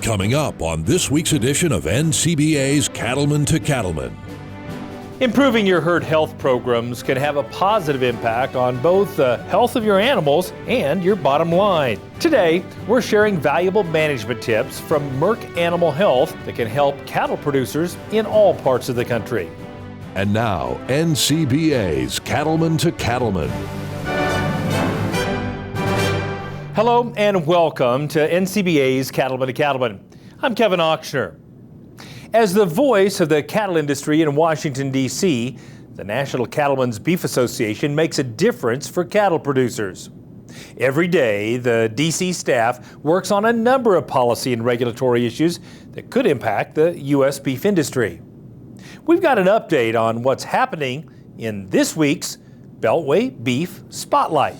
Coming up on this week's edition of NCBA's Cattlemen to Cattlemen. Improving your herd health programs can have a positive impact on both the health of your animals and your bottom line. Today, we're sharing valuable management tips from Merck Animal Health that can help cattle producers in all parts of the country. And now, NCBA's Cattlemen to Cattlemen. Hello and welcome to NCBA's Cattlemen to Cattlemen. I'm Kevin Ochsner. As the voice of the cattle industry in Washington, D.C., the National Cattlemen's Beef Association makes a difference for cattle producers. Every day, the D.C. staff works on a number of policy and regulatory issues that could impact the U.S. beef industry. We've got an update on what's happening in this week's Beltway Beef Spotlight.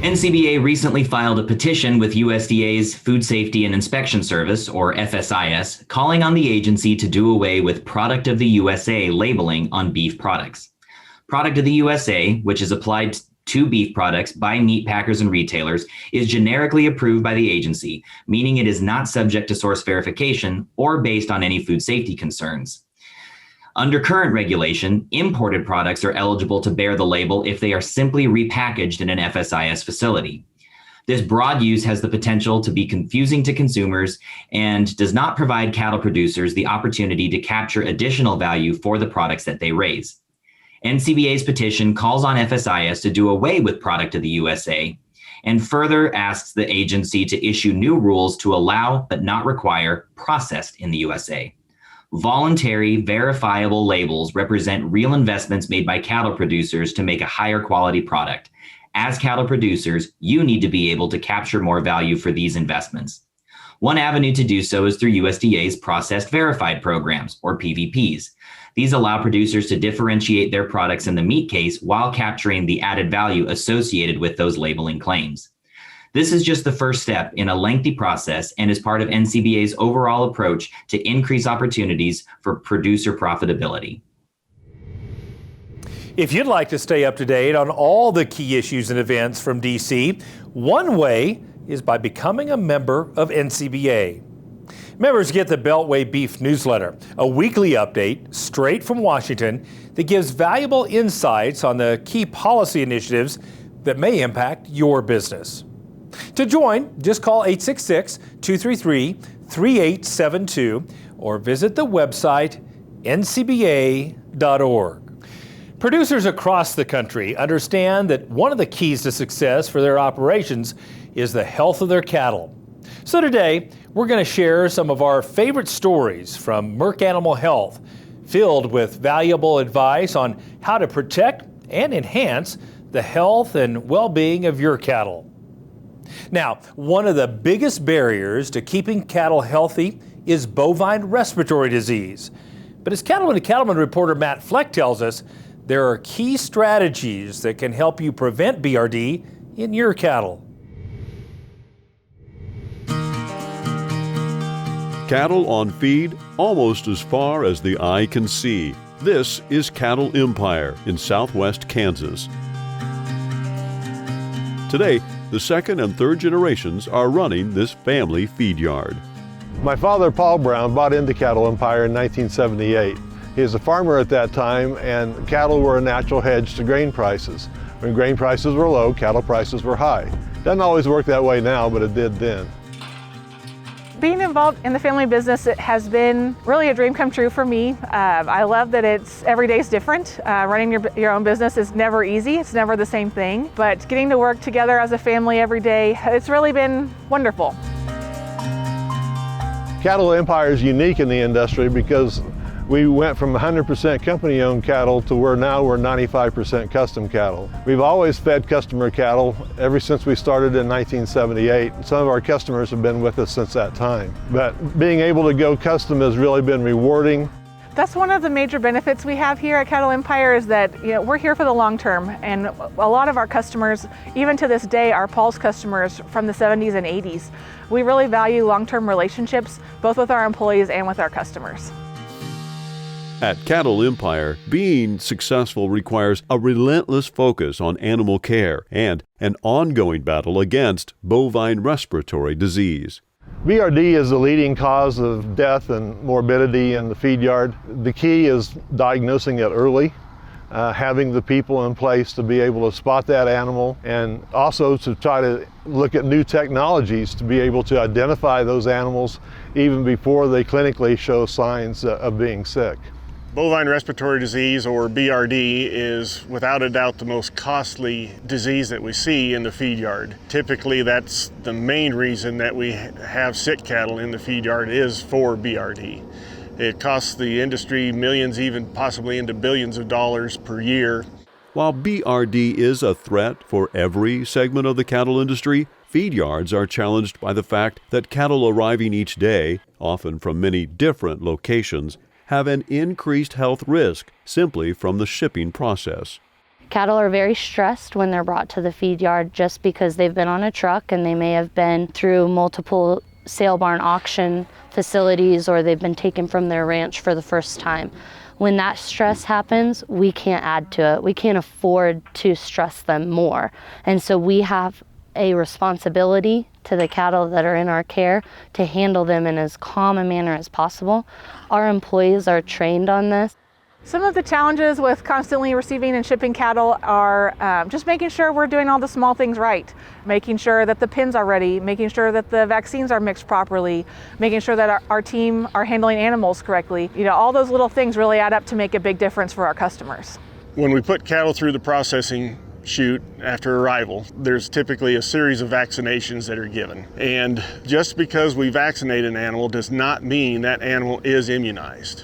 NCBA recently filed a petition with USDA's Food Safety and Inspection Service, or FSIS, calling on the agency to do away with Product of the USA labeling on beef products. Product of the USA, which is applied to beef products by meat packers and retailers, is generically approved by the agency, meaning it is not subject to source verification or based on any food safety concerns. Under current regulation, imported products are eligible to bear the label if they are simply repackaged in an FSIS facility. This broad use has the potential to be confusing to consumers and does not provide cattle producers the opportunity to capture additional value for the products that they raise. NCBA's petition calls on FSIS to do away with Product of the USA and further asks the agency to issue new rules to allow but not require processed in the USA. Voluntary, verifiable labels represent real investments made by cattle producers to make a higher quality product. As cattle producers, you need to be able to capture more value for these investments. One avenue to do so is through USDA's Processed Verified Programs, or PVPs. These allow producers to differentiate their products in the meat case while capturing the added value associated with those labeling claims. This is just the first step in a lengthy process and is part of NCBA's overall approach to increase opportunities for producer profitability. If you'd like to stay up to date on all the key issues and events from D.C., one way is by becoming a member of NCBA. Members get the Beltway Beef newsletter, a weekly update straight from Washington that gives valuable insights on the key policy initiatives that may impact your business. To join, just call 866-233-3872 or visit the website ncba.org. Producers across the country understand that one of the keys to success for their operations is the health of their cattle. So today, we're going to share some of our favorite stories from Merck Animal Health, filled with valuable advice on how to protect and enhance the health and well-being of your cattle. Now, one of the biggest barriers to keeping cattle healthy is bovine respiratory disease. But as Cattlemen to Cattlemen reporter Matt Fleck tells us, there are key strategies that can help you prevent BRD in your cattle. Cattle on feed almost as far as the eye can see. This is Cattle Empire in southwest Kansas. Today, the second and third generations are running this family feed yard. My father, Paul Brown, bought into Cattle Empire in 1978. He was a farmer at that time, and cattle were a natural hedge to grain prices. When grain prices were low, cattle prices were high. Doesn't always work that way now, but it did then. Being involved in the family business, it has been really a dream come true for me. I love that every day is different. Running your own business is never easy. It's never the same thing. But getting to work together as a family every day, it's really been wonderful. Cattle Empire is unique in the industry because we went from 100% company-owned cattle to where now we're 95% custom cattle. We've always fed customer cattle ever since we started in 1978. Some of our customers have been with us since that time. But being able to go custom has really been rewarding. That's one of the major benefits we have here at Cattle Empire is that we're here for the long term, and a lot of our customers, even to this day, are Paul's customers from the 70s and 80s. We really value long-term relationships, both with our employees and with our customers. At Cattle Empire, being successful requires a relentless focus on animal care and an ongoing battle against bovine respiratory disease. BRD is the leading cause of death and morbidity in the feed yard. The key is diagnosing it early, having the people in place to be able to spot that animal, and also to try to look at new technologies to be able to identify those animals even before they clinically show signs of being sick. Bovine respiratory disease, or BRD, is without a doubt the most costly disease that we see in the feed yard. Typically, that's the main reason that we have sick cattle in the feed yard is for BRD. It costs the industry millions, even possibly into billions of dollars per year. While BRD is a threat for every segment of the cattle industry, feed yards are challenged by the fact that cattle arriving each day, often from many different locations, have an increased health risk simply from the shipping process. Cattle are very stressed when they're brought to the feed yard just because they've been on a truck and they may have been through multiple sale barn auction facilities, or they've been taken from their ranch for the first time. When that stress happens, we can't add to it. We can't afford to stress them more. And so we have a responsibility to the cattle that are in our care to handle them in as calm a manner as possible. Our employees are trained on this. Some of the challenges with constantly receiving and shipping cattle are just making sure we're doing all the small things right, making sure that the pins are ready, making sure that the vaccines are mixed properly, making sure that our team are handling animals correctly. You know, all those little things really add up to make a big difference for our customers. When we put cattle through the processing chute after arrival, there's typically a series of vaccinations that are given. And just because we vaccinate an animal does not mean that animal is immunized.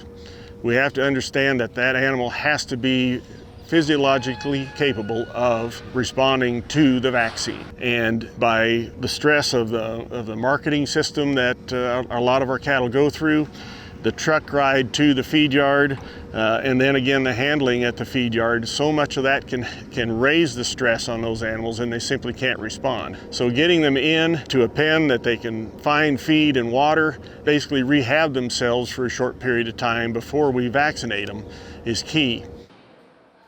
We have to understand that that animal has to be physiologically capable of responding to the vaccine. And by the stress of the marketing system that a lot of our cattle go through, the truck ride to the feed yard, and then again the handling at the feed yard, so much of that can raise the stress on those animals and they simply can't respond. So getting them in to a pen that they can find feed and water, basically rehab themselves for a short period of time before we vaccinate them, is key.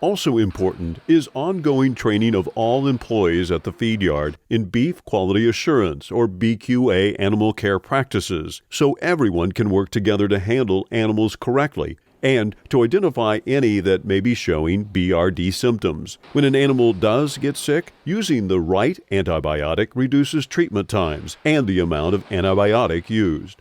Also important is ongoing training of all employees at the feed yard in beef quality assurance, or BQA, animal care practices, so everyone can work together to handle animals correctly and to identify any that may be showing BRD symptoms. When an animal does get sick, using the right antibiotic reduces treatment times and the amount of antibiotic used.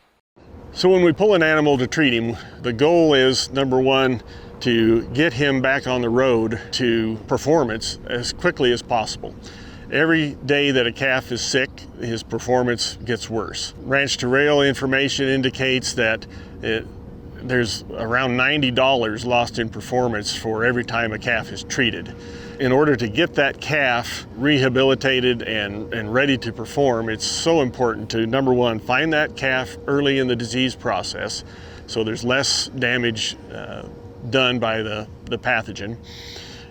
So when we pull an animal to treat him, the goal is, number one, to get him back on the road to performance as quickly as possible. Every day that a calf is sick, his performance gets worse. Ranch to rail information indicates that there's around $90 lost in performance for every time a calf is treated. In order to get that calf rehabilitated and ready to perform, it's so important to, number one, find that calf early in the disease process so there's less damage done by the pathogen.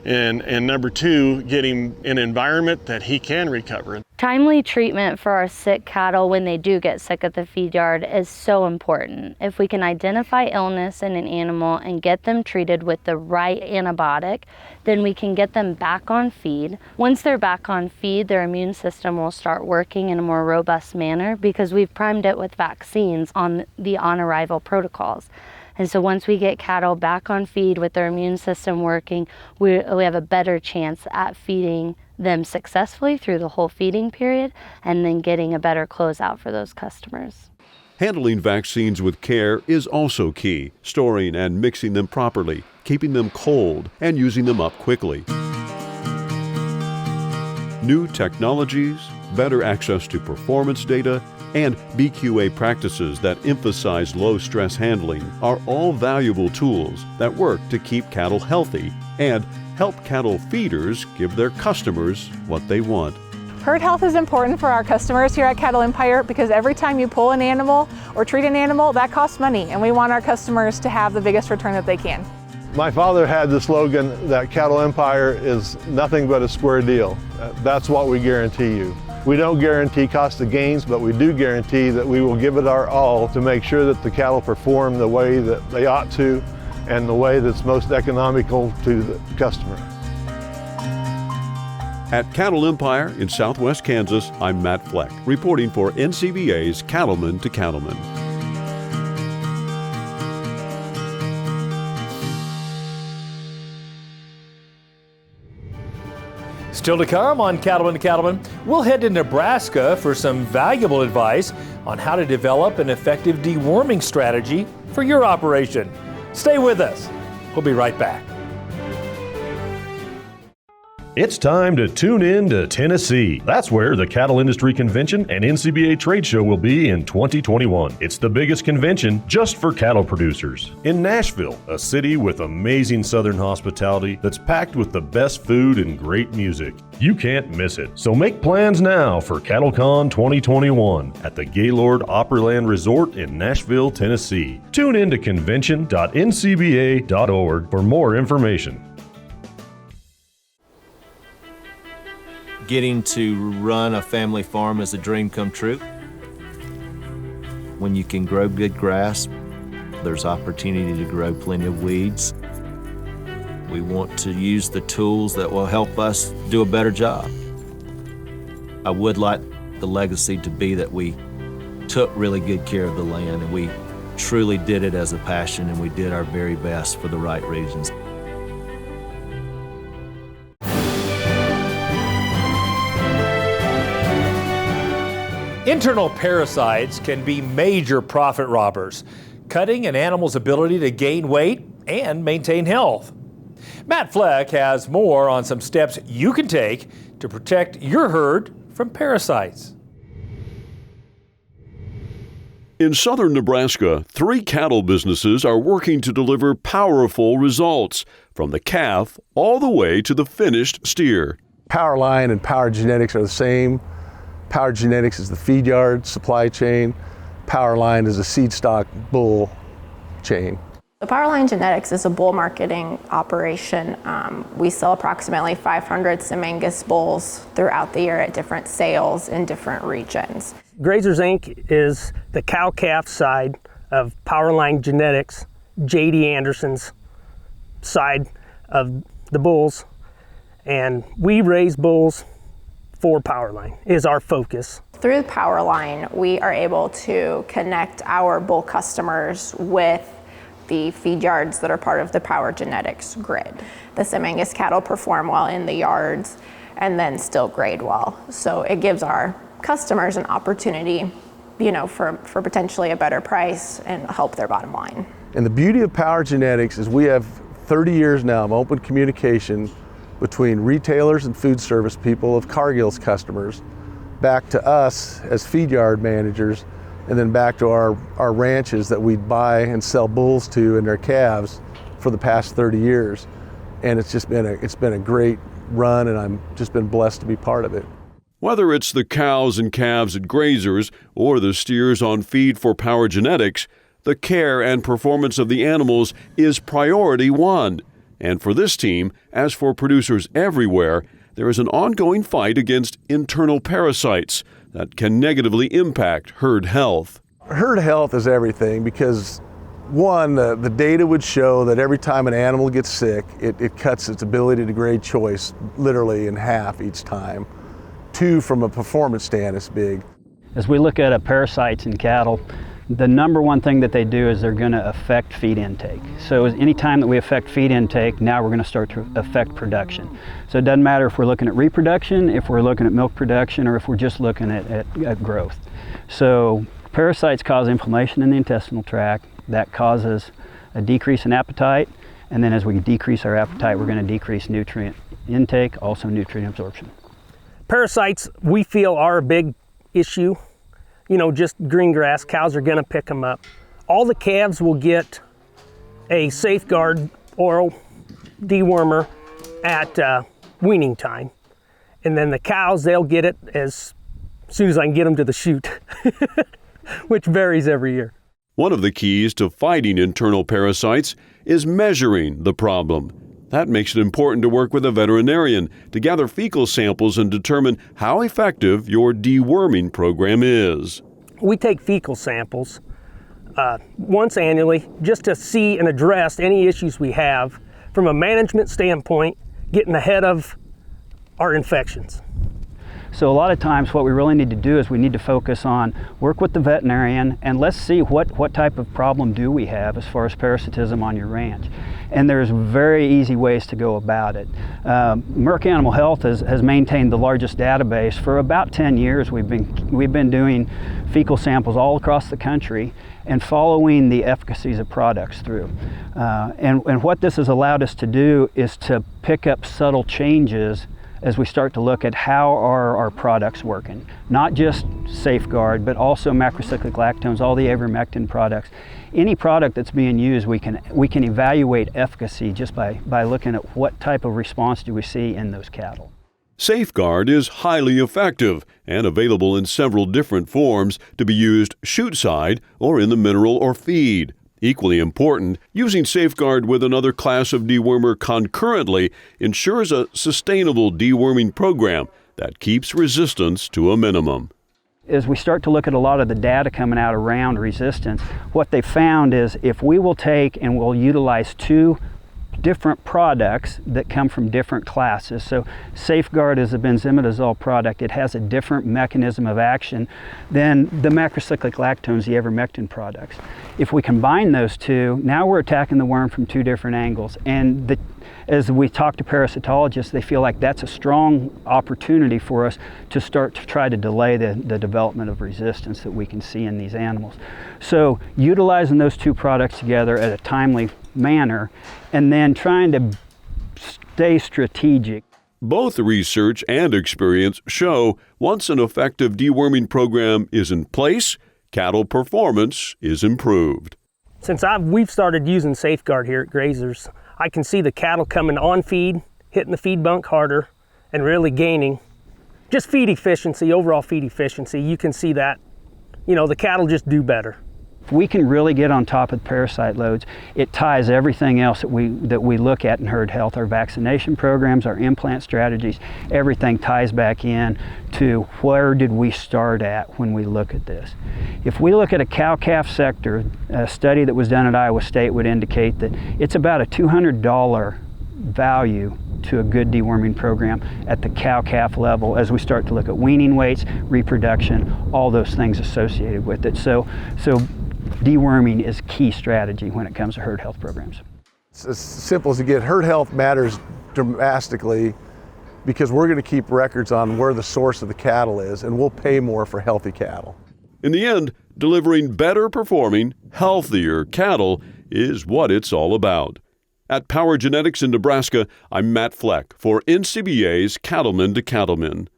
And number two, get him in an environment that he can recover. Timely treatment for our sick cattle when they do get sick at the feed yard is so important. If we can identify illness in an animal and get them treated with the right antibiotic, then we can get them back on feed. Once they're back on feed, their immune system will start working in a more robust manner because we've primed it with vaccines on the on-arrival protocols. And so once we get cattle back on feed with their immune system working, we have a better chance at feeding them successfully through the whole feeding period and then getting a better closeout for those customers. Handling vaccines with care is also key, storing and mixing them properly, keeping them cold, and using them up quickly. New technologies, better access to performance data, and BQA practices that emphasize low-stress handling are all valuable tools that work to keep cattle healthy and help cattle feeders give their customers what they want. Herd health is important for our customers here at Cattle Empire because every time you pull an animal or treat an animal, that costs money, and we want our customers to have the biggest return that they can. My father had the slogan that Cattle Empire is nothing but a square deal. That's what we guarantee you. We don't guarantee cost of gains, but we do guarantee that we will give it our all to make sure that the cattle perform the way that they ought to, and the way that's most economical to the customer. At Cattle Empire in southwest Kansas, I'm Matt Fleck, reporting for NCBA's Cattlemen to Cattlemen. Still to come on Cattlemen to Cattlemen, we'll head to Nebraska for some valuable advice on how to develop an effective deworming strategy for your operation. Stay with us. We'll be right back. It's time to tune in to Tennessee. That's where the Cattle Industry Convention and NCBA Trade Show will be in 2021. It's the biggest convention just for cattle producers. In Nashville, a city with amazing Southern hospitality that's packed with the best food and great music. You can't miss it. So make plans now for CattleCon 2021 at the Gaylord Opryland Resort in Nashville, Tennessee. Tune in to convention.ncba.org for more information. Getting to run a family farm is a dream come true. When you can grow good grass, there's opportunity to grow plenty of weeds. We want to use the tools that will help us do a better job. I would like the legacy to be that we took really good care of the land and we truly did it as a passion and we did our very best for the right reasons. Internal parasites can be major profit robbers, cutting an animal's ability to gain weight and maintain health. Matt Fleck has more on some steps you can take to protect your herd from parasites. In southern Nebraska, 3 cattle businesses are working to deliver powerful results, from the calf all the way to the finished steer. Powerline and Power Genetics are the same. Power Genetics is the feed yard supply chain. Powerline is a seed stock bull chain. The Powerline Genetics is a bull marketing operation. We sell approximately 500 Semangus bulls throughout the year at different sales in different regions. Grazers Inc. is the cow-calf side of Powerline Genetics, J.D. Anderson's side of the bulls, and we raise bulls for Powerline is our focus. Through Powerline, we are able to connect our bull customers with the feed yards that are part of the Power Genetics grid. The Semangus cattle perform well in the yards and then still grade well. So it gives our customers an opportunity, for potentially a better price and help their bottom line. And the beauty of Power Genetics is we have 30 years now of open communication between retailers and food service people of Cargill's customers, back to us as feed yard managers, and then back to our ranches that we buy and sell bulls to and their calves for the past 30 years. And it's been a great run, and I'm just been blessed to be part of it. Whether it's the cows and calves at grazers or the steers on feed for Power Genetics, the care and performance of the animals is priority one. And for this team, as for producers everywhere, there is an ongoing fight against internal parasites that can negatively impact herd health. Herd health is everything because, one, the data would show that every time an animal gets sick, it cuts its ability to grade choice literally in half each time. 2, from a performance stand, it's big. As we look at parasites in cattle, the number one thing that they do is they're going to affect feed intake. So anytime that we affect feed intake, now we're going to start to affect production. So it doesn't matter if we're looking at reproduction, if we're looking at milk production, or if we're just looking at growth. So parasites cause inflammation in the intestinal tract. That causes a decrease in appetite. And then as we decrease our appetite, we're going to decrease nutrient intake, also nutrient absorption. Parasites, we feel, are a big issue. Just green grass, cows are gonna pick them up. All the calves will get a Safeguard oral dewormer at weaning time. And then the cows, they'll get it as soon as I can get them to the chute, which varies every year. One of the keys to fighting internal parasites is measuring the problem. That makes it important to work with a veterinarian to gather fecal samples and determine how effective your deworming program is. We take fecal samples once annually just to see and address any issues we have from a management standpoint, getting ahead of our infections. So a lot of times what we really need to do is we need to focus on work with the veterinarian and let's see what type of problem do we have as far as parasitism on your ranch. And there's very easy ways to go about it. Merck Animal Health has maintained the largest database. For about 10 years we've been doing fecal samples all across the country and following the efficacies of products through. And what this has allowed us to do is to pick up subtle changes as we start to look at how are our products working. Not just Safeguard, but also macrocyclic lactones, all the ivermectin products. Any product that's being used, we can evaluate efficacy just by looking at what type of response do we see in those cattle. Safeguard is highly effective and available in several different forms to be used chute-side or in the mineral or feed. Equally important, using Safeguard with another class of dewormer concurrently ensures a sustainable deworming program that keeps resistance to a minimum. As we start to look at a lot of the data coming out around resistance, what they found is if we will take and we'll utilize two different products that come from different classes. So Safeguard is a benzimidazole product. It has a different mechanism of action than the macrocyclic lactones, the ivermectin products. If we combine those two, now we're attacking the worm from two different angles. And as we talk to parasitologists, they feel like that's a strong opportunity for us to start to try to delay the development of resistance that we can see in these animals. So utilizing those two products together at a timely manner and then trying to stay strategic. Both the research and experience show once an effective deworming program is in place, cattle performance is improved. Since we've started using Safeguard here at Grazers, I can see the cattle coming on feed, hitting the feed bunk harder, and really gaining just feed efficiency, overall feed efficiency. You can see that, the cattle just do better. If we can really get on top of parasite loads, it ties everything else that we look at in herd health, our vaccination programs, our implant strategies, everything ties back in to where did we start at when we look at this. If we look at a cow-calf sector, a study that was done at Iowa State would indicate that it's about a $200 value to a good deworming program at the cow-calf level as we start to look at weaning weights, reproduction, all those things associated with it. So deworming is key strategy when it comes to herd health programs. It's as simple as to get herd health matters drastically because we're going to keep records on where the source of the cattle is, and we'll pay more for healthy cattle. In the end, delivering better performing, healthier cattle is what it's all about. At Power Genetics in Nebraska, I'm Matt Fleck for NCBA's Cattlemen to Cattlemen.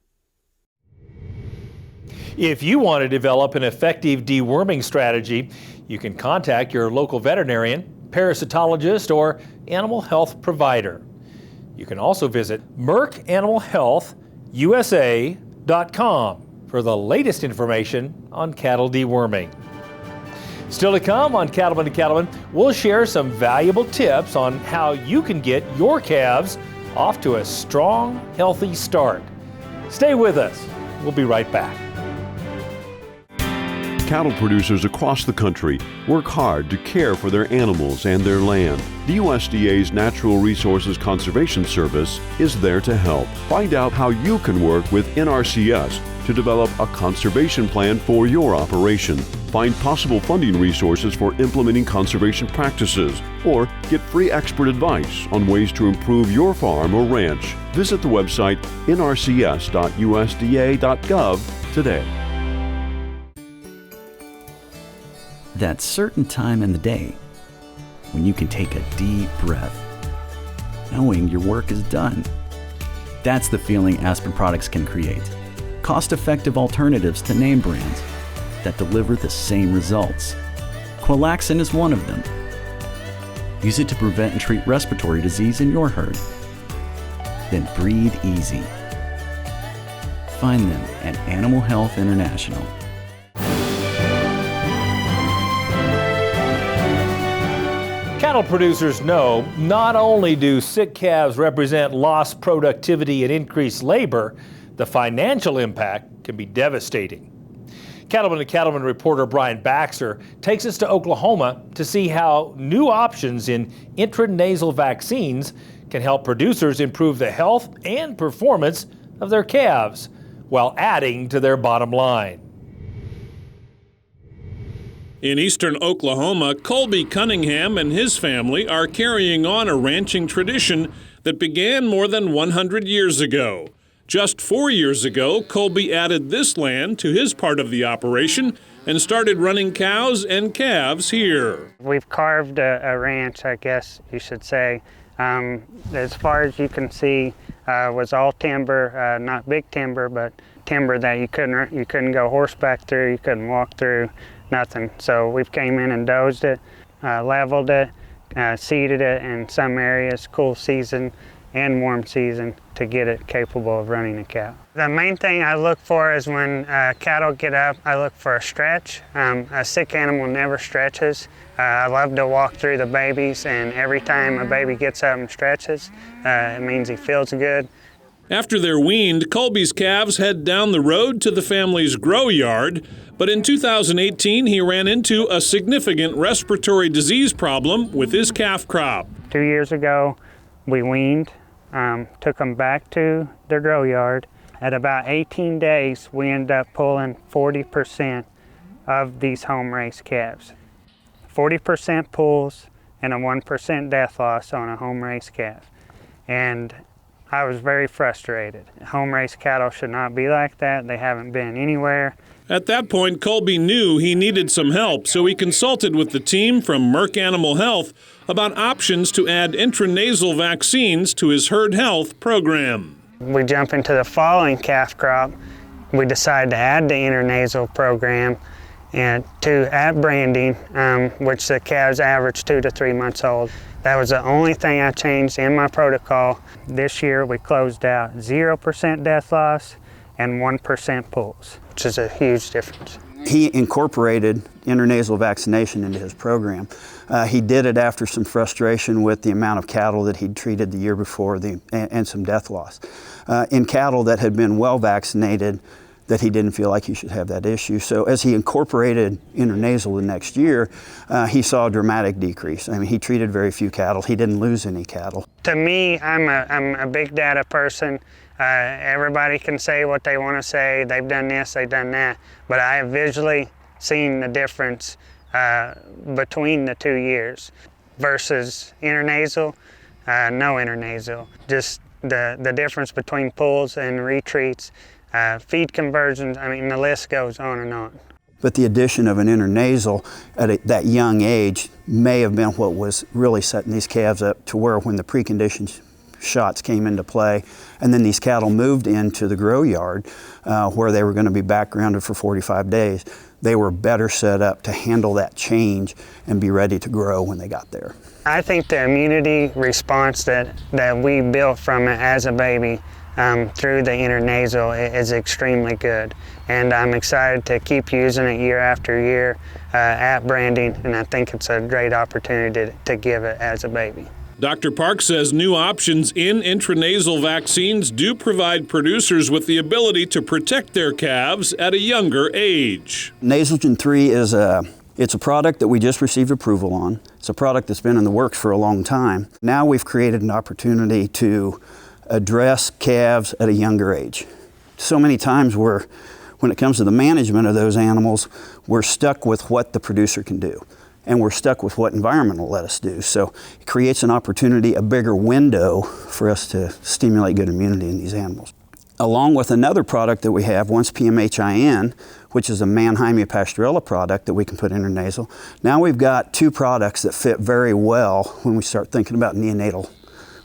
If you want to develop an effective deworming strategy, you can contact your local veterinarian, parasitologist, or animal health provider. You can also visit Merck Animal Health USA.com for the latest information on cattle deworming. Still to come on Cattlemen to Cattlemen, we'll share some valuable tips on how you can get your calves off to a strong, healthy start. Stay with us. We'll be right back. Cattle producers across the country work hard to care for their animals and their land. The USDA's Natural Resources Conservation Service is there to help. Find out how you can work with NRCS to develop a conservation plan for your operation. Find possible funding resources for implementing conservation practices, or get free expert advice on ways to improve your farm or ranch. Visit the website nrcs.usda.gov today. That certain time in the day when you can take a deep breath, knowing your work is done. That's the feeling Aspen products can create. Cost-effective alternatives to name brands that deliver the same results. Qualaxin is one of them. Use it to prevent and treat respiratory disease in your herd. Then breathe easy. Find them at Animal Health International. Cattle producers know not only do sick calves represent lost productivity and increased labor, the financial impact can be devastating. Cattlemen to Cattlemen reporter Brian Baxter takes us to Oklahoma to see how new options in intranasal vaccines can help producers improve the health and performance of their calves while adding to their bottom line. In eastern Oklahoma, Colby Cunningham and his family are carrying on a ranching tradition that began more than 100 years ago. Just 4 years ago, Colby added this land to his part of the operation and started running cows and calves here. We've carved a ranch, I guess you should say. As far as you can see, was all timber, not big timber, but timber that you couldn't go horseback through, you couldn't walk through, nothing. So we've came in and dozed it, leveled it, seeded it in some areas, cool season and warm season, to get it capable of running a cow. The main thing I look for is when cattle get up, I look for a stretch. A sick animal never stretches. I love to walk through the babies, and every time a baby gets up and stretches, it means he feels good. After they're weaned, Colby's calves head down the road to the family's grow yard, but in 2018 he ran into a significant respiratory disease problem with his calf crop. 2 years ago, we weaned, took them back to the grow yard. At about 18 days, we ended up pulling 40% of these home-raised calves. 40% pulls and a 1% death loss on a home-raised calf. And I was very frustrated. Home-raised cattle should not be like that. They haven't been anywhere. At that point, Colby knew he needed some help, so he consulted with the team from Merck Animal Health about options to add intranasal vaccines to his herd health program. We jump into the following calf crop. We decided to add the intranasal program and to add branding, which the calves average 2 to 3 months old. That was the only thing I changed in my protocol. This year we closed out 0% death loss and 1% pulls, which is a huge difference. He incorporated intranasal vaccination into his program. He did it after some frustration with the amount of cattle that he'd treated the year before and some death loss. In cattle that had been well vaccinated, that he didn't feel like he should have that issue. So as he incorporated intranasal the next year, he saw a dramatic decrease. I mean, he treated very few cattle. He didn't lose any cattle. To me, I'm a big data person. Everybody can say what they want to say. They've done this, they've done that. But I have visually seen the difference between the 2 years versus intranasal, no intranasal. Just the difference between pulls and retreats, feed conversions, I mean, the list goes on and on. But the addition of an intranasal at that young age may have been what was really setting these calves up to where when the preconditioned shots came into play, and then these cattle moved into the grow yard where they were going to be backgrounded for 45 days, they were better set up to handle that change and be ready to grow when they got there. I think the immunity response that we built from it as a baby through the intranasal is extremely good. And I'm excited to keep using it year after year at branding, and I think it's a great opportunity to give it as a baby. Dr. Park says new options in intranasal vaccines do provide producers with the ability to protect their calves at a younger age. Nasalgen 3 is it's a product that we just received approval on. It's a product that's been in the works for a long time. Now we've created an opportunity to address calves at a younger age. So many times when it comes to the management of those animals, we're stuck with what the producer can do. And we're stuck with what environment will let us do. So it creates an opportunity, a bigger window for us to stimulate good immunity in these animals. Along with another product that we have, Once PMHIN, which is a Mannheimia pastorella product that we can put intranasal. Now we've got two products that fit very well when we start thinking about neonatal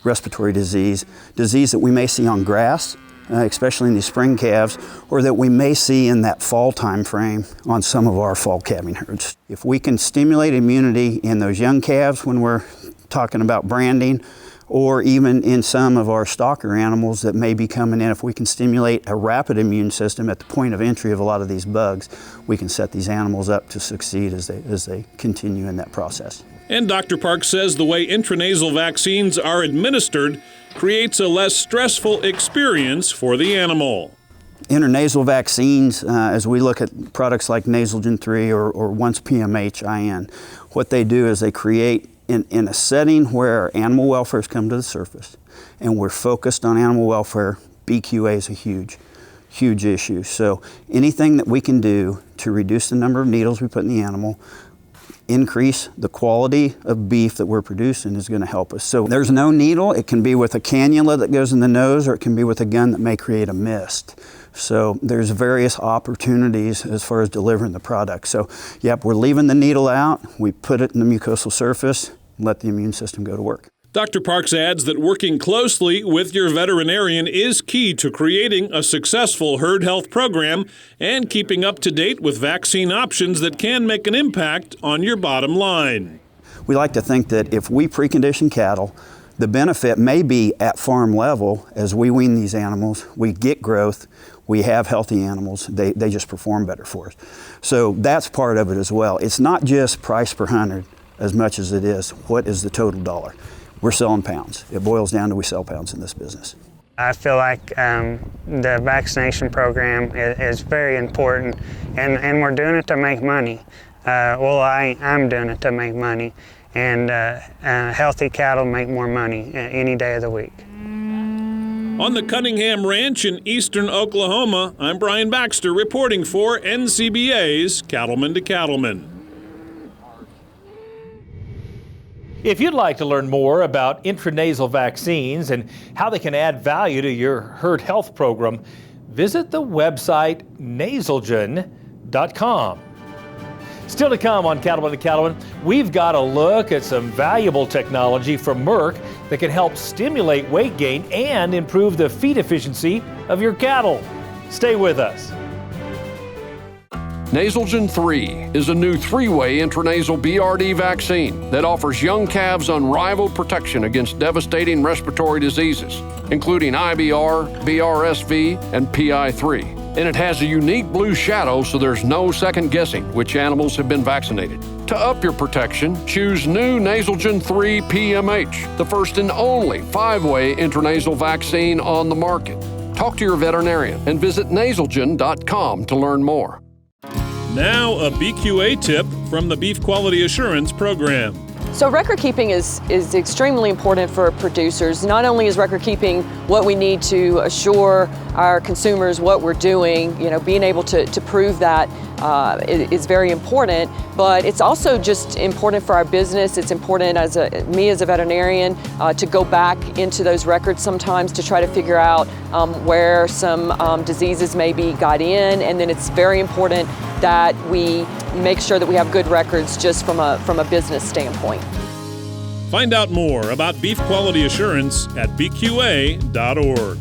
respiratory disease that we may see on grass, especially in these spring calves, or that we may see in that fall time frame on some of our fall calving herds. If we can stimulate immunity in those young calves when we're talking about branding, or even in some of our stocker animals that may be coming in, if we can stimulate a rapid immune system at the point of entry of a lot of these bugs, we can set these animals up to succeed as they continue in that process. And Dr. Park says the way intranasal vaccines are administered creates a less stressful experience for the animal. Intranasal vaccines, as we look at products like Nasalgen 3 or once PMH-IN, what they do is they create, in a setting where animal welfare has come to the surface and we're focused on animal welfare, BQA is a huge issue. So anything that we can do to reduce the number of needles we put in the animal, increase the quality of beef that we're producing is going to help us. So there's no needle. It can be with a cannula that goes in the nose, or it can be with a gun that may create a mist. So there's various opportunities as far as delivering the product. So yep, we're leaving the needle out. We put it in the mucosal surface, let the immune system go to work. Dr. Parks adds that working closely with your veterinarian is key to creating a successful herd health program and keeping up to date with vaccine options that can make an impact on your bottom line. We like to think that if we precondition cattle, the benefit may be at farm level. As we wean these animals, we get growth, we have healthy animals, they just perform better for us. So that's part of it as well. It's not just price per hundred as much as it is what is the total dollar. We're selling pounds. It boils down to we sell pounds in this business. I feel like the vaccination program is very important, and we're doing it to make money. I'm doing it to make money, and healthy cattle make more money any day of the week. On the Cunningham Ranch in eastern Oklahoma, I'm Brian Baxter reporting for NCBA's Cattlemen to Cattlemen. If you'd like to learn more about intranasal vaccines and how they can add value to your herd health program, visit the website nasalgen.com. Still to come on Cattlemen to Cattlemen, we've got a look at some valuable technology from Merck that can help stimulate weight gain and improve the feed efficiency of your cattle. Stay with us. Nasalgen 3 is a new 3-way intranasal BRD vaccine that offers young calves unrivaled protection against devastating respiratory diseases, including IBR, BRSV, and PI3. And it has a unique blue shadow, so there's no second guessing which animals have been vaccinated. To up your protection, choose new Nasalgen 3 PMH, the first and only 5-way intranasal vaccine on the market. Talk to your veterinarian and visit nasalgen.com to learn more. Now a BQA tip from the Beef Quality Assurance Program. So record keeping is extremely important for producers. Not only is record keeping what we need to assure our consumers what we're doing, being able to prove that is very important, but it's also just important for our business. It's important me as a veterinarian to go back into those records sometimes to try to figure out where some diseases maybe got in, and then it's very important that we make sure that we have good records just from a business standpoint. Find out more about beef quality assurance at bqa.org.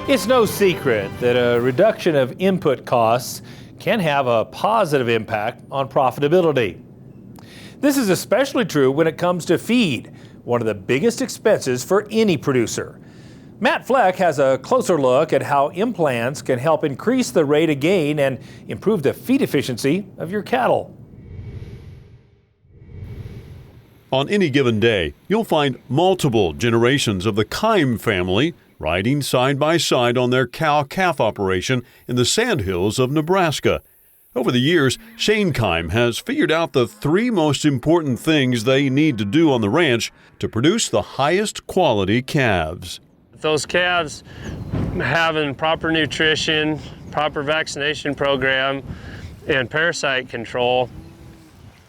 It's no secret that a reduction of input costs can have a positive impact on profitability. This is especially true when it comes to feed, one of the biggest expenses for any producer. Matt Fleck has a closer look at how implants can help increase the rate of gain and improve the feed efficiency of your cattle. On any given day, you'll find multiple generations of the Kime family riding side by side on their cow-calf operation in the sandhills of Nebraska. Over the years, Shane Kime has figured out the 3 most important things they need to do on the ranch to produce the highest quality calves. Those calves having proper nutrition, proper vaccination program, and parasite control,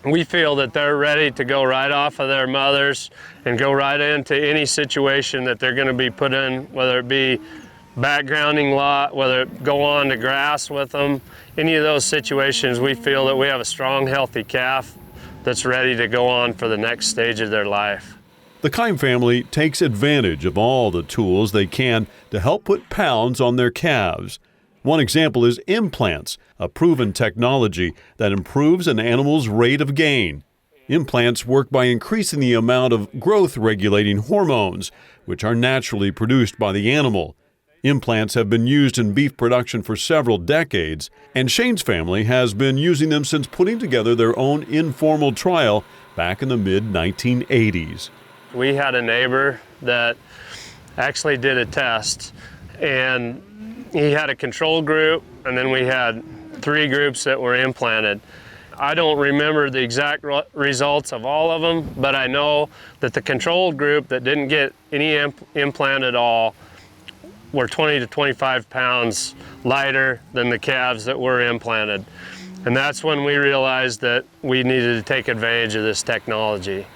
we feel that they're ready to go right off of their mothers and go right into any situation that they're going to be put in, whether it be backgrounding lot, whether it go on to grass with them. Any of those situations, we feel that we have a strong, healthy calf that's ready to go on for the next stage of their life. The Kime family takes advantage of all the tools they can to help put pounds on their calves. One example is implants, a proven technology that improves an animal's rate of gain. Implants work by increasing the amount of growth-regulating hormones, which are naturally produced by the animal. Implants have been used in beef production for several decades, and Shane's family has been using them since putting together their own informal trial back in the mid-1980s. We had a neighbor that actually did a test, and he had a control group, and then we had 3 groups that were implanted. I don't remember the exact results of all of them, but I know that the control group that didn't get any implant at all were 20 to 25 pounds lighter than the calves that were implanted. And that's when we realized that we needed to take advantage of this technology.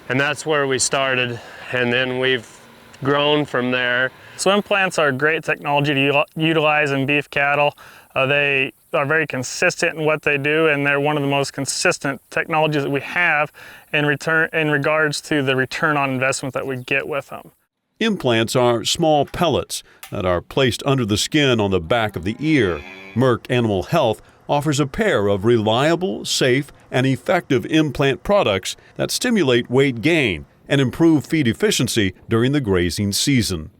And that's where we started, and then we've grown from there. So implants are a great technology to utilize in beef cattle. They are very consistent in what they do, and they're one of the most consistent technologies that we have in regards to the return on investment that we get with them. Implants are small pellets that are placed under the skin on the back of the ear. Merck Animal Health offers a pair of reliable, safe, and effective implant products that stimulate weight gain and improve feed efficiency during the grazing season.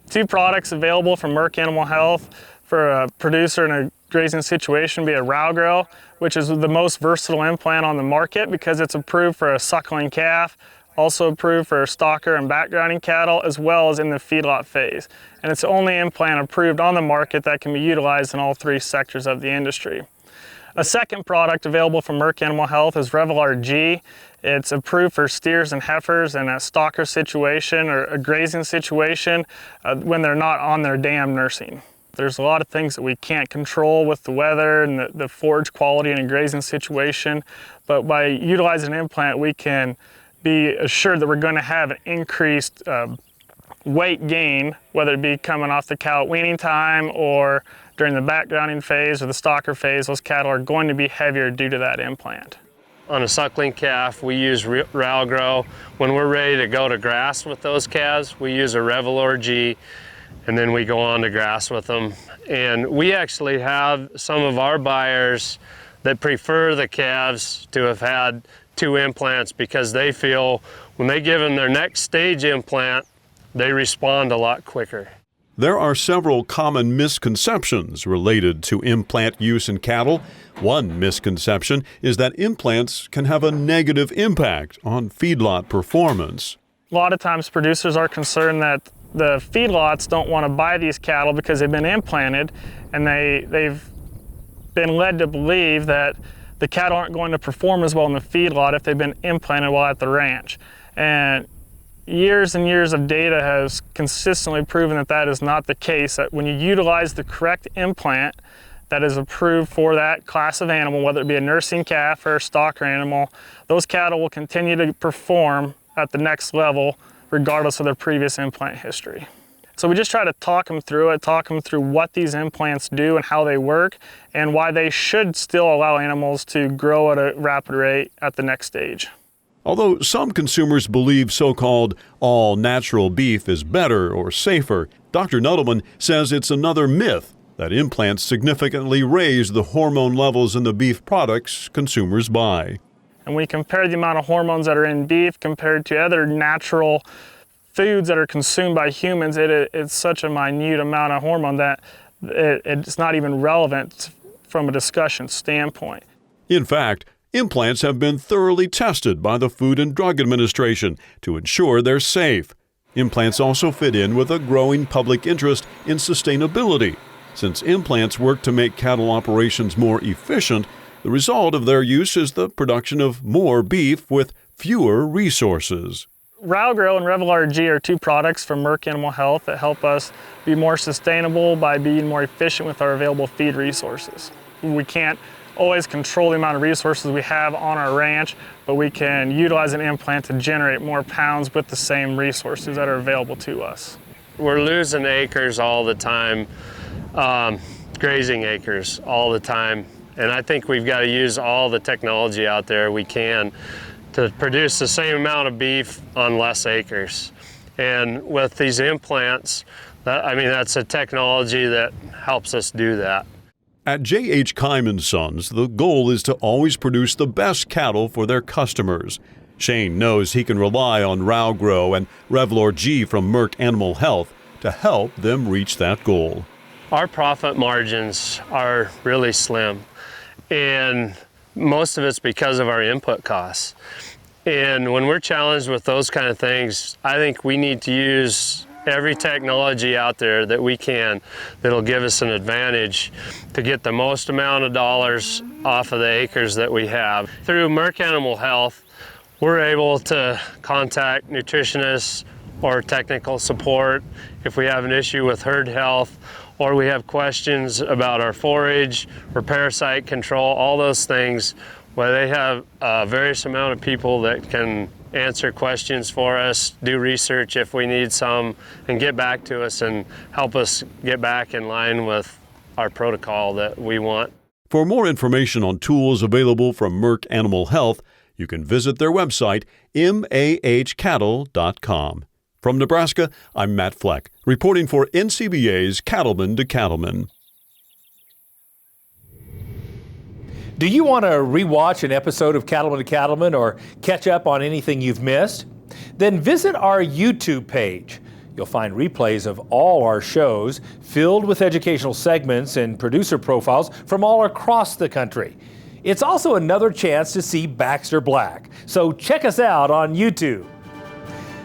2 products available from Merck Animal Health for a producer in a grazing situation be a Rowgrow, which is the most versatile implant on the market because it's approved for a suckling calf, also approved for stocker and backgrounding cattle, as well as in the feedlot phase. And it's the only implant approved on the market that can be utilized in all 3 sectors of the industry. A second product available from Merck Animal Health is Revelar G. It's approved for steers and heifers in a stocker situation or a grazing situation when they're not on their dam nursing. There's a lot of things that we can't control with the weather and the forage quality in a grazing situation, but by utilizing an implant, we can be assured that we're going to have an increased weight gain, whether it be coming off the cow at weaning time or during the backgrounding phase or the stocker phase. Those cattle are going to be heavier due to that implant. On a suckling calf, we use Rowgrow. When we're ready to go to grass with those calves, we use a Revelar G, and then we go on to grass with them. And we actually have some of our buyers that prefer the calves to have had 2 implants because they feel when they give them their next stage implant, they respond a lot quicker. There are several common misconceptions related to implant use in cattle. One misconception is that implants can have a negative impact on feedlot performance. A lot of times producers are concerned that the feedlots don't want to buy these cattle because they've been implanted, and they've been led to believe that the cattle aren't going to perform as well in the feedlot if they've been implanted while at the ranch. And years and years of data has consistently proven that that is not the case, that when you utilize the correct implant that is approved for that class of animal, whether it be a nursing calf or a stocker animal, those cattle will continue to perform at the next level regardless of their previous implant history. So we just try to talk them through it, talk them through what these implants do and how they work and why they should still allow animals to grow at a rapid rate at the next stage. Although some consumers believe so-called all-natural beef is better or safer, Dr. Nuttleman says it's another myth that implants significantly raise the hormone levels in the beef products consumers buy. And we compare the amount of hormones that are in beef compared to other natural foods that are consumed by humans, it's such a minute amount of hormone that it's not even relevant from a discussion standpoint. In fact, implants have been thoroughly tested by the Food and Drug Administration to ensure they're safe. Implants also fit in with a growing public interest in sustainability. Since implants work to make cattle operations more efficient, the result of their use is the production of more beef with fewer resources. Rowgrow and Revelar G are 2 products from Merck Animal Health that help us be more sustainable by being more efficient with our available feed resources. We can't always control the amount of resources we have on our ranch, but we can utilize an implant to generate more pounds with the same resources that are available to us. We're losing acres all the time, grazing acres all the time. And I think we've got to use all the technology out there we can to produce the same amount of beef on less acres. And with these implants, that's a technology that helps us do that. At J.H. Keim & Sons, the goal is to always produce the best cattle for their customers. Shane knows he can rely on Rowgrow and Revelar G from Merck Animal Health to help them reach that goal. Our profit margins are really slim, and most of it's because of our input costs. And when we're challenged with those kind of things, I think we need to use every technology out there that we can that'll give us an advantage to get the most amount of dollars off of the acres that we have. Through Merck Animal Health, we're able to contact nutritionists or technical support if we have an issue with herd health, or we have questions about our forage or parasite control, all those things. Well, they have a various amount of people that can answer questions for us, do research if we need some, and get back to us and help us get back in line with our protocol that we want. For more information on tools available from Merck Animal Health, you can visit their website, mahcattle.com. From Nebraska, I'm Matt Fleck, reporting for NCBA's Cattlemen to Cattlemen. Do you want to rewatch an episode of Cattlemen to Cattlemen or catch up on anything you've missed? Then visit our YouTube page. You'll find replays of all our shows filled with educational segments and producer profiles from all across the country. It's also another chance to see Baxter Black, so check us out on YouTube.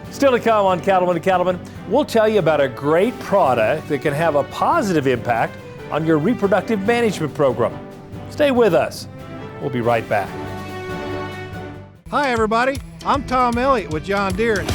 Still to come on Cattlemen to Cattlemen, we'll tell you about a great product that can have a positive impact on your reproductive management program. Stay with us. We'll be right back. Hi, everybody. I'm Tom Elliott with John Deere.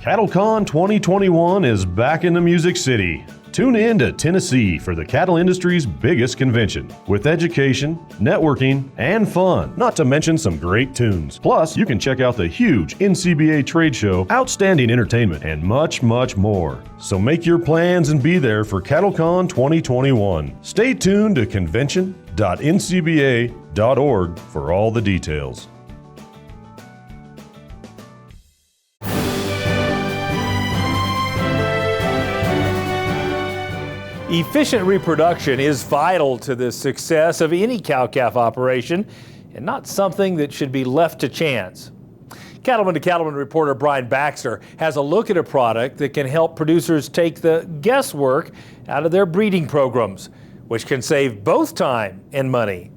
CattleCon 2021 is back in the Music City. Tune in to Tennessee for the cattle industry's biggest convention, with education, networking, and fun, not to mention some great tunes. Plus, you can check out the huge NCBA trade show, outstanding entertainment, and much, much more. So make your plans and be there for CattleCon 2021. Stay tuned to convention.ncba.org for all the details. Efficient reproduction is vital to the success of any cow-calf operation and not something that should be left to chance. Cattlemen to Cattlemen reporter Brian Baxter has a look at a product that can help producers take the guesswork out of their breeding programs, which can save both time and money.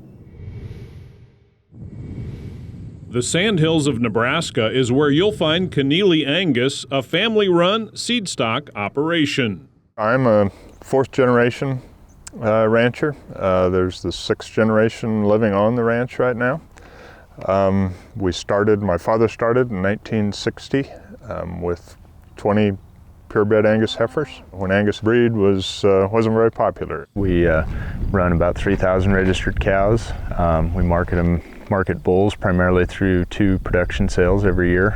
The Sandhills of Nebraska is where you'll find Keneally Angus, a family-run seed stock operation. I'm a fourth generation rancher. There's the sixth generation living on the ranch right now. My father started in 1960 with 20 purebred Angus heifers when Angus breed wasn't very popular. We run about 3,000 registered cows. We market bulls primarily through 2 production sales every year,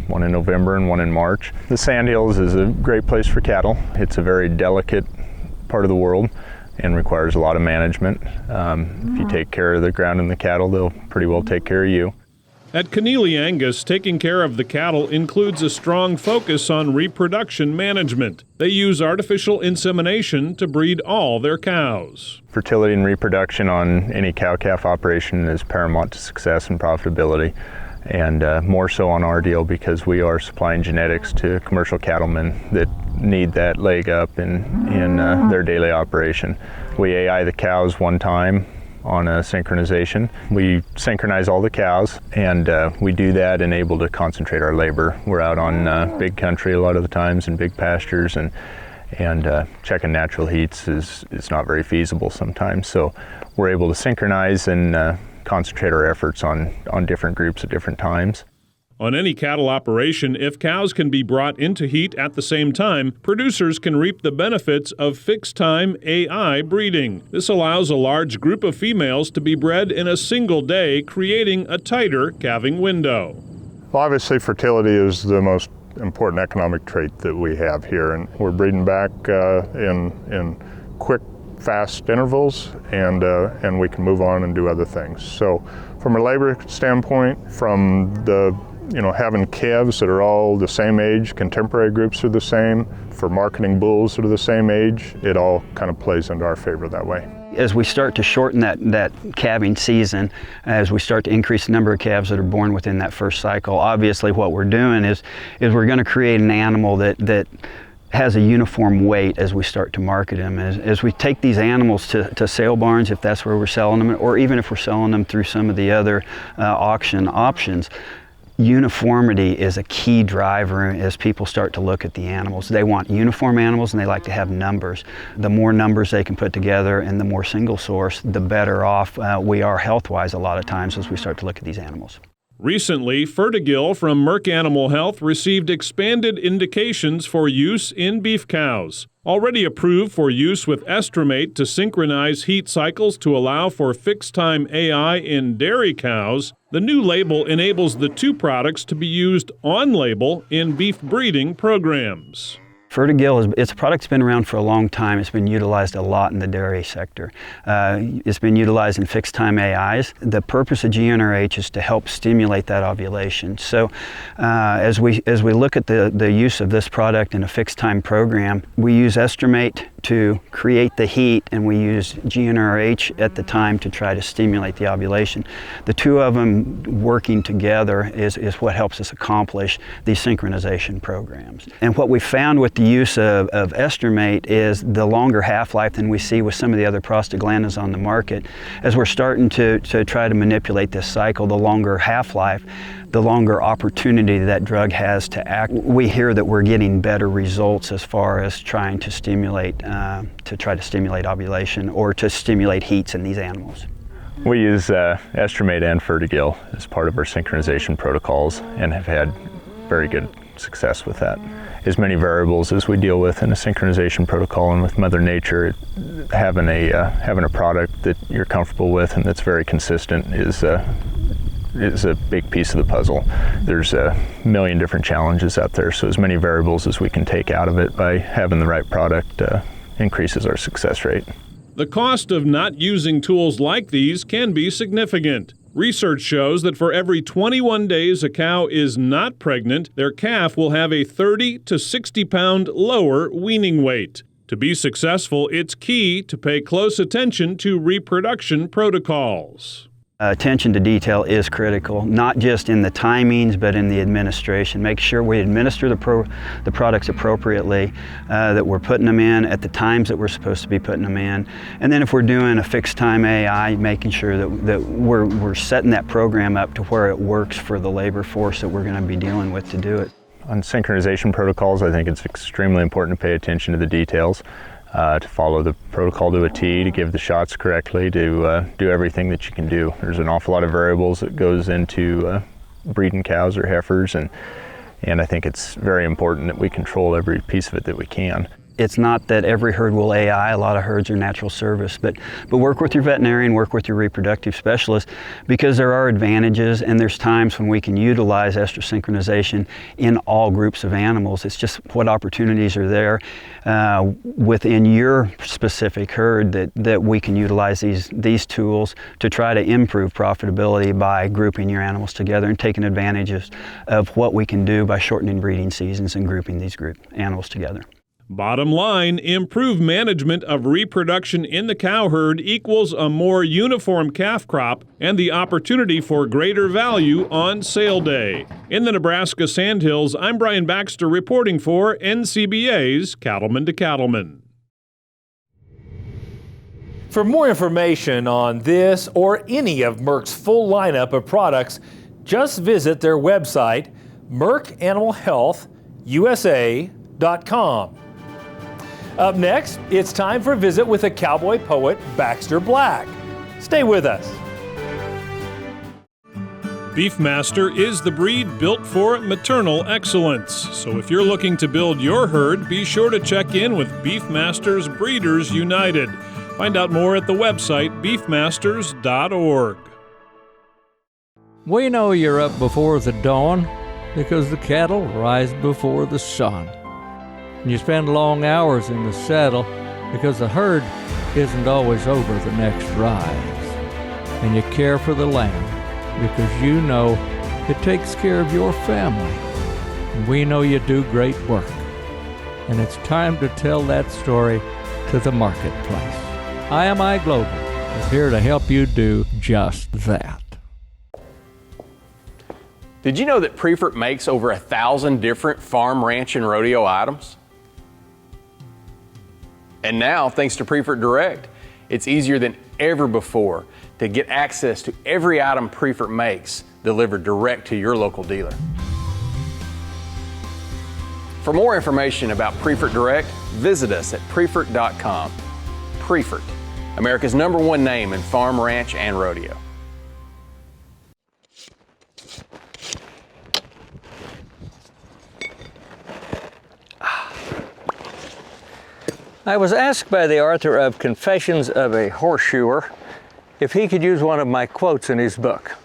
one in November and one in March. The Sandhills is a great place for cattle. It's a very delicate part of the world and requires a lot of management. If you take care of the ground and the cattle, they'll pretty well take care of you. At Keneally Angus, taking care of the cattle includes a strong focus on reproduction management. They use artificial insemination to breed all their cows. Fertility and reproduction on any cow-calf operation is paramount to success and profitability, and more so on our deal because we are supplying genetics to commercial cattlemen that need that leg up in their daily operation. We AI the cows one time on a synchronization. We synchronize all the cows, and we do that and able to concentrate our labor. We're out on big country a lot of the times in big pastures, and checking natural heats is not very feasible sometimes. So we're able to synchronize and concentrate our efforts on different groups at different times. On any cattle operation, if cows can be brought into heat at the same time, producers can reap the benefits of fixed-time AI breeding. This allows a large group of females to be bred in a single day, creating a tighter calving window. Well, obviously fertility is the most important economic trait that we have here, and we're breeding back in quick, fast intervals, and we can move on and do other things. So from a labor standpoint, from the having calves that are all the same age, contemporary groups are the same, for marketing bulls that are the same age, it all kind of plays into our favor that way. As we start to shorten that calving season, as we start to increase the number of calves that are born within that first cycle, obviously what we're doing is we're going to create an animal that has a uniform weight as we start to market them. As we take these animals to sale barns, if that's where we're selling them, or even if we're selling them through some of the other auction options, uniformity is a key driver as people start to look at the animals. They want uniform animals and they like to have numbers. The more numbers they can put together and the more single source, the better off we are health-wise a lot of times as we start to look at these animals. Recently, Fertigil from Merck Animal Health received expanded indications for use in beef cows. Already approved for use with Estramate to synchronize heat cycles to allow for fixed-time AI in dairy cows, the new label enables the two products to be used on-label in beef breeding programs. Fertigil, it's a product that's been around for a long time. It's been utilized a lot in the dairy sector. It's been utilized in fixed-time AIs. The purpose of GnRH is to help stimulate that ovulation. So as we look at the use of this product in a fixed-time program, we use Estramate to create the heat, and we use GnRH at the time to try to stimulate the ovulation. The two of them working together is what helps us accomplish these synchronization programs. And what we found with the use of Estramate is the longer half-life than we see with some of the other prostaglandins on the market. As we're starting to try to manipulate this cycle, the longer half-life, the longer opportunity that drug has to act. We hear that we're getting better results as far as trying to stimulate, ovulation or to stimulate heats in these animals. We use Estramate and Fertigil as part of our synchronization protocols and have had very good success with that. As many variables as we deal with in a synchronization protocol and with Mother Nature, having a product that you're comfortable with and that's very consistent is a big piece of the puzzle. There's a million different challenges out there, so as many variables as we can take out of it by having the right product increases our success rate. The cost of not using tools like these can be significant. Research shows that for every 21 days a cow is not pregnant, their calf will have a 30 to 60 pound lower weaning weight. To be successful, it's key to pay close attention to reproduction protocols. Attention to detail is critical, not just in the timings, but in the administration. Make sure we administer the products appropriately, that we're putting them in at the times that we're supposed to be putting them in. And then if we're doing a fixed time AI, making sure that we're setting that program up to where it works for the labor force that we're going to be dealing with to do it. On synchronization protocols, I think it's extremely important to pay attention to the details. To follow the protocol to a T, to give the shots correctly, to do everything that you can do. There's an awful lot of variables that goes into breeding cows or heifers, and I think it's very important that we control every piece of it that we can. It's not that every herd will AI, a lot of herds are natural service, but work with your veterinarian, work with your reproductive specialist, because there are advantages and there's times when we can utilize estrus synchronization in all groups of animals. It's just what opportunities are there within your specific herd that we can utilize these tools to try to improve profitability by grouping your animals together and taking advantages of what we can do by shortening breeding seasons and grouping these animals together. Bottom line, improved management of reproduction in the cow herd equals a more uniform calf crop and the opportunity for greater value on sale day. In the Nebraska Sandhills, I'm Brian Baxter reporting for NCBA's Cattlemen to Cattlemen. For more information on this or any of Merck's full lineup of products, just visit their website, merckanimalhealthusa.com. Up next, it's time for a visit with the cowboy poet Baxter Black. Stay with us. Beefmaster is the breed built for maternal excellence. So if you're looking to build your herd, be sure to check in with Beefmasters Breeders United. Find out more at the website beefmasters.org. We know you're up before the dawn because the cattle rise before the sun. And you spend long hours in the saddle because the herd isn't always over the next rise. And you care for the land because you know It takes care of your family. And we know you do great work. And it's time to tell that story to the marketplace. IMI Global is here to help you do just that. Did you know that Prefert makes over 1,000 different farm, ranch, and rodeo items? And now, thanks to Prefert Direct, it's easier than ever before to get access to every item Prefert makes delivered direct to your local dealer. For more information about Prefert Direct, visit us at prefert.com. Prefert, America's #1 name in farm, ranch, and rodeo. I was asked by the author of Confessions of a Horseshoeer if he could use one of my quotes in his book.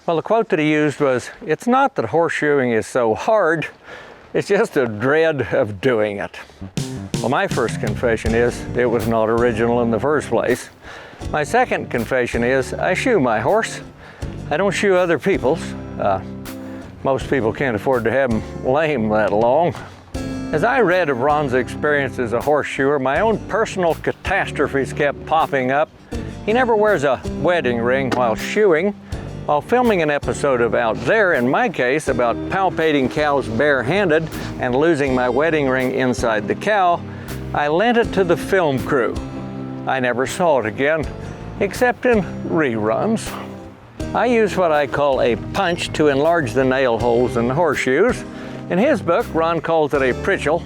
Well, the quote that he used was, "It's not that horseshoeing is so hard, it's just a dread of doing it." Well, my first confession is it was not original in the first place. My second confession is I shoe my horse. I don't shoe other people's. Most people can't afford to have them lame that long. As I read of Ron's experience as a horseshoer, my own personal catastrophes kept popping up. He never wears a wedding ring while shoeing. While filming an episode of Out There, in my case, about palpating cows barehanded and losing my wedding ring inside the cow, I lent it to the film crew. I never saw it again, except in reruns. I use what I call a punch to enlarge the nail holes in the horseshoes. In his book, Ron calls it a pritchel.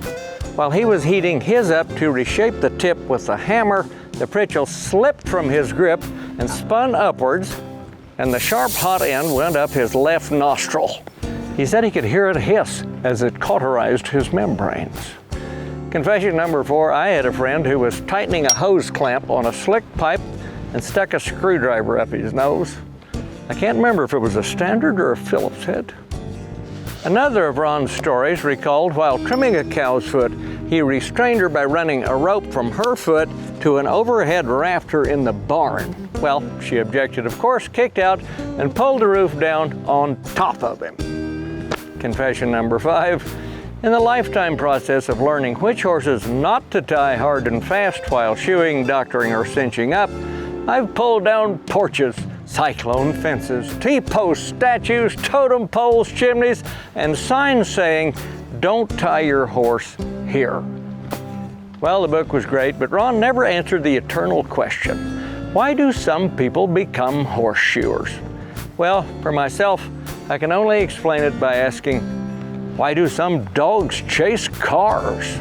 While he was heating his up to reshape the tip with the hammer, the pritchel slipped from his grip and spun upwards, and the sharp hot end went up his left nostril. He said he could hear it hiss as it cauterized his membranes. Confession number 4, I had a friend who was tightening a hose clamp on a slick pipe and stuck a screwdriver up his nose. I can't remember if it was a standard or a Phillips head. Another of Ron's stories recalled while trimming a cow's foot, he restrained her by running a rope from her foot to an overhead rafter in the barn. Well, she objected, of course, kicked out, and pulled the roof down on top of him. Confession number 5, in the lifetime process of learning which horses not to tie hard and fast while shoeing, doctoring, or cinching up, I've pulled down porches, cyclone fences, T-post statues, totem poles, chimneys, and signs saying, "Don't tie your horse here." Well, the book was great, but Ron never answered the eternal question. Why do some people become horseshoers? Well, for myself, I can only explain it by asking, why do some dogs chase cars?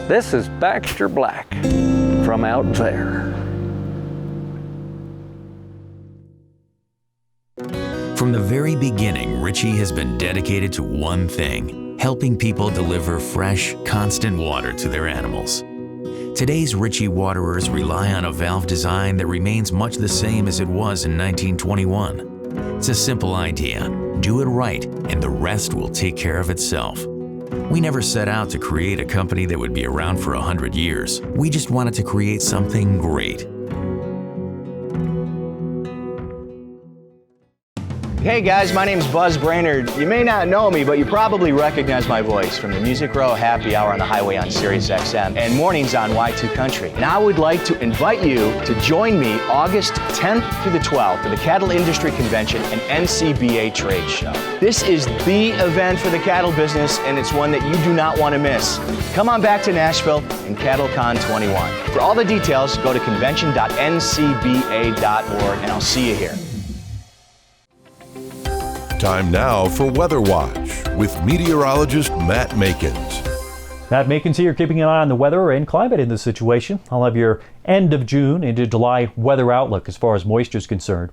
This is Baxter Black from Out There. From the very beginning, Ritchie has been dedicated to one thing: helping people deliver fresh, constant water to their animals. Today's Ritchie waterers rely on a valve design that remains much the same as it was in 1921. It's a simple idea: do it right, and the rest will take care of itself. We never set out to create a company that would be around for 100 years. We just wanted to create something great. Hey guys, my name's Buzz Brainerd. You may not know me, but you probably recognize my voice from the Music Row Happy Hour on the highway on Sirius XM and mornings on Y2 Country. Now I would like to invite you to join me August 10th through the 12th for the Cattle Industry Convention and NCBA Trade Show. This is the event for the cattle business, and it's one that you do not want to miss. Come on back to Nashville and CattleCon 21. For all the details, go to convention.ncba.org, and I'll see you here. Time now for Weather Watch with meteorologist Matt Makins. Matt Makins here, keeping an eye on the weather and climate in this situation. I'll have your end of June into July weather outlook as far as moisture is concerned.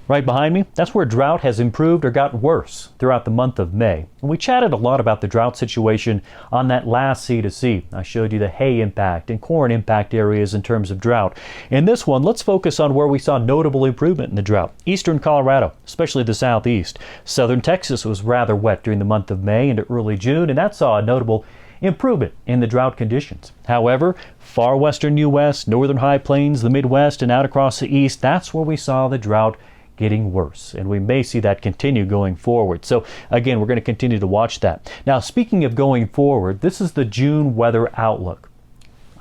Right behind me, that's where drought has improved or got worse throughout the month of May. And we chatted a lot about the drought situation on that last C2C. I showed you the hay impact and corn impact areas in terms of drought. In this one, let's focus on where we saw notable improvement in the drought. Eastern Colorado, especially the southeast. Southern Texas was rather wet during the month of May into early June, and that saw a notable improvement in the drought conditions. However, far western U.S., northern high plains, the Midwest, and out across the east, that's where we saw the drought getting worse, and we may see that continue going forward. So again, we're going to continue to watch that. Now, speaking of going forward, this is the June weather outlook.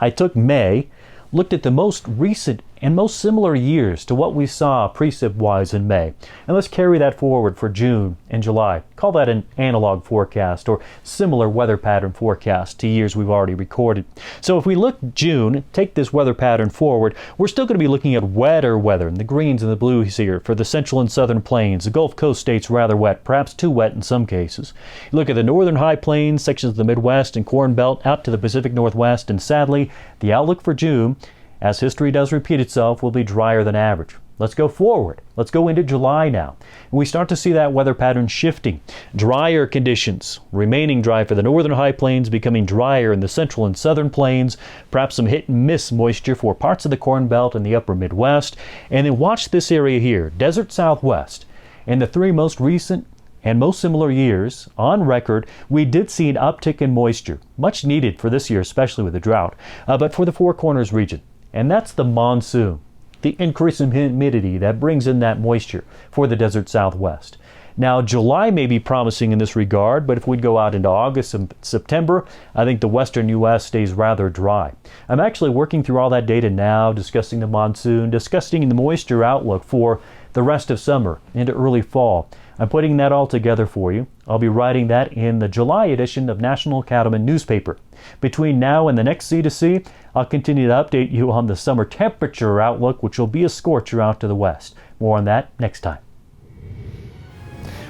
I took May, looked at the most recent and most similar years to what we saw precip-wise in May. And let's carry that forward for June and July. Call that an analog forecast or similar weather pattern forecast to years we've already recorded. So if we look June, take this weather pattern forward, we're still going to be looking at wetter weather, and the greens and the blues here for the central and southern plains. The Gulf Coast states rather wet, perhaps too wet in some cases. You look at the northern high plains, sections of the Midwest and Corn Belt out to the Pacific Northwest, and sadly, the outlook for June, as history does repeat itself, will be drier than average. Let's go forward. Let's go into July now. And we start to see that weather pattern shifting. Drier conditions, remaining dry for the northern high plains, becoming drier in the central and southern plains, perhaps some hit and miss moisture for parts of the Corn Belt and the upper Midwest. And then watch this area here, desert Southwest. In the three most recent and most similar years on record, we did see an uptick in moisture, much needed for this year, especially with the drought, but for the Four Corners region. And that's the monsoon, the increase in humidity that brings in that moisture for the desert Southwest. Now, July may be promising in this regard, but if we go out into August and September, I think the western U.S. stays rather dry. I'm actually working through all that data now, discussing the monsoon, discussing the moisture outlook for the rest of summer into early fall. I'm putting that all together for you. I'll be writing that in the July edition of National Cattlemen newspaper. Between now and the next C2C, I'll continue to update you on the summer temperature outlook, which will be a scorcher out to the west. More on that next time.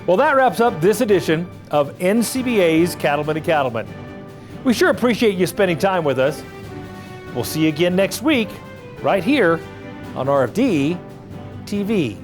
Well, that wraps up this edition of NCBA's Cattlemen to Cattlemen. We sure appreciate you spending time with us. We'll see you again next week, right here on RFD TV.